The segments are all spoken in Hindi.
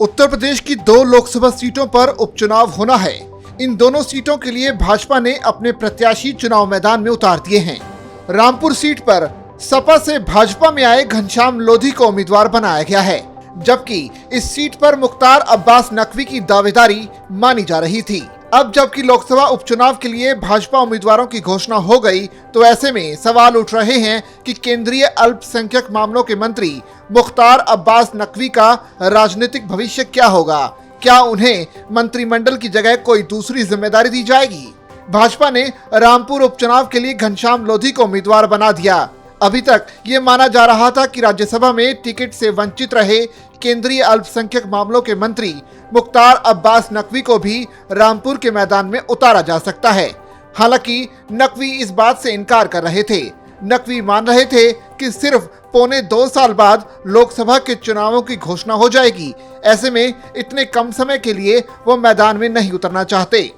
उत्तर प्रदेश की 2 लोकसभा सीटों पर उपचुनाव होना है। इन दोनों सीटों के लिए भाजपा ने अपने प्रत्याशी चुनाव मैदान में उतार दिए हैं। रामपुर सीट पर सपा से भाजपा में आए घनश्याम लोधी को उम्मीदवार बनाया गया है, जबकि इस सीट पर मुख्तार अब्बास नकवी की दावेदारी मानी जा रही थी। अब जबकि लोकसभा उपचुनाव के लिए भाजपा उम्मीदवारों की घोषणा हो गई, तो ऐसे में सवाल उठ रहे हैं कि केंद्रीय अल्पसंख्यक मामलों के मंत्री मुख्तार अब्बास नकवी का राजनीतिक भविष्य क्या होगा। क्या उन्हें मंत्रिमंडल की जगह कोई दूसरी जिम्मेदारी दी जाएगी। भाजपा ने रामपुर उपचुनाव के लिए घनश्याम लोधी को उम्मीदवार बना दिया। अभी तक ये माना जा रहा था कि राज्यसभा में टिकट से वंचित रहे केंद्रीय अल्पसंख्यक मामलों के मंत्री मुख्तार अब्बास नकवी को भी रामपुर के मैदान में उतारा जा सकता है। हालांकि नकवी इस बात से इनकार कर रहे थे। नकवी मान रहे थे कि सिर्फ 2.25 साल बाद लोकसभा के चुनावों की घोषणा हो जाएगी। ऐसे में इतने कम समय के लिए वो मैदान में नहीं उतरना चाहते।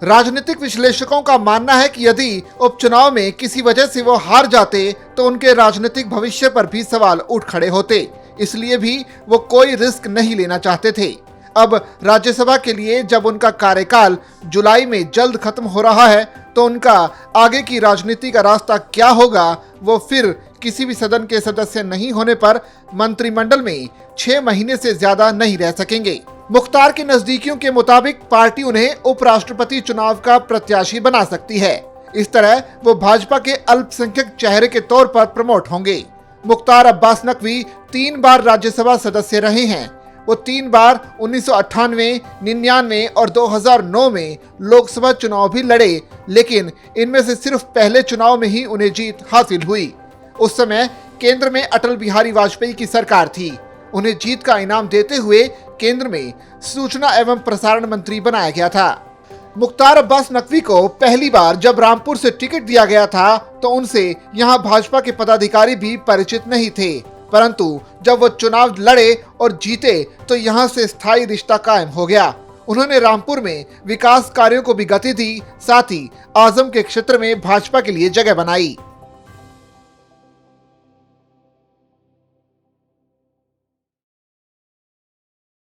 राजनीतिक विश्लेषकों का मानना है कि यदि उपचुनाव में किसी वजह से वो हार जाते तो उनके राजनीतिक भविष्य पर भी सवाल उठ खड़े होते। इसलिए भी वो कोई रिस्क नहीं लेना चाहते थे। अब राज्यसभा के लिए जब उनका कार्यकाल जुलाई में जल्द खत्म हो रहा है, तो उनका आगे की राजनीति का रास्ता क्या होगा, वो फिर किसी भी सदन के सदस्य नहीं होने पर मंत्रिमंडल में 6 महीने से ज्यादा नहीं रह सकेंगे। मुख्तार के नजदीकियों के मुताबिक पार्टी उन्हें उपराष्ट्रपति चुनाव का प्रत्याशी बना सकती है। इस तरह वो भाजपा के अल्पसंख्यक चेहरे के तौर पर प्रमोट होंगे। मुख्तार अब्बास नकवी 3 बार राज्यसभा सदस्य रहे हैं। वो 3 बार 1998, 99 और 2009 में लोकसभा चुनाव भी लड़े, लेकिन इनमें से सिर्फ पहले चुनाव में ही उन्हें जीत हासिल हुई। उस समय केंद्र में अटल बिहारी वाजपेयी की सरकार थी। उन्हें जीत का इनाम देते हुए केंद्र में सूचना एवं प्रसारण मंत्री बनाया गया था। मुख्तार अब्बास नकवी को पहली बार जब रामपुर से टिकट दिया गया था, तो उनसे यहां भाजपा के पदाधिकारी भी परिचित नहीं थे, परंतु जब वो चुनाव लड़े और जीते तो यहां से स्थायी रिश्ता कायम हो गया। उन्होंने रामपुर में विकास कार्यों को भी गति दी, साथ ही आजम के क्षेत्र में भाजपा के लिए जगह बनाई।